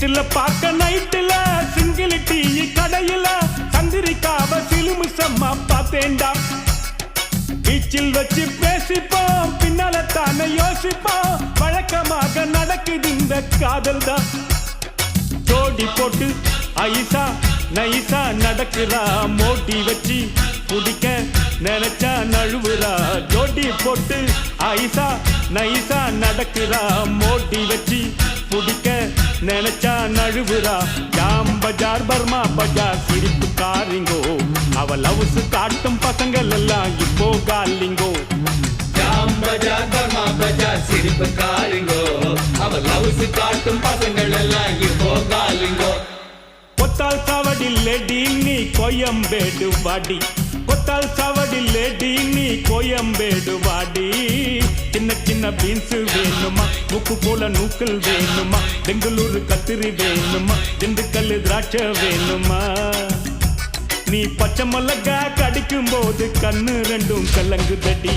வீட்டுல பார்க்க நைட்டுல single tea கடையில சந்திரிக்காவ சிலுமிசம்மா பார்த்தேன்டா பீச்சில் வச்சு பேசிப்போம் பின்னால தானே யோசிப்போம் வழக்கமாக நடக்குது இந்த காதல் தான் ஜோடி போட்டு ஐசா நைசா நடக்கிறா மோட்டி வச்சு குடிக்க நினைச்சா நழுவுறா ஜோடி போட்டு ஐசா நைசா நடக்கிறா மோட்டி வச்சு குடிக்க நினைச்சா நழுவுறா ஜாம் பஜார் பர்மா பஜார் சிரிப்பு காரிங்கோ அவ லவ்ஸ் காட்டும் பசங்கள் எல்லாம் இப்போ காலிங்கோ ஜாம் பஜார் பர்மா பஜார் சிரிப்பு காரிங்கோ அவ லவ்ஸ் காட்டும் பசங்கள் எல்லாம் இப்போ காலிங்கோ கொத்தால் சாவடில்லே டீனி கோயம்பேடு வாடி கொத்தால் சாவடில்லே டீனி கோயம்பேடு வாடி சின்ன சின்ன பீன்ஸ் வேணுமா முக்கு போல நூக்கல் வேணுமா பெங்களூரு கத்திரி வேணுமா திண்டுக்கல் திராட்சை வேணுமா நீ பச்சை மிளகா கடிக்கும் போது கண்ணு ரெண்டும் கலங்கு தடி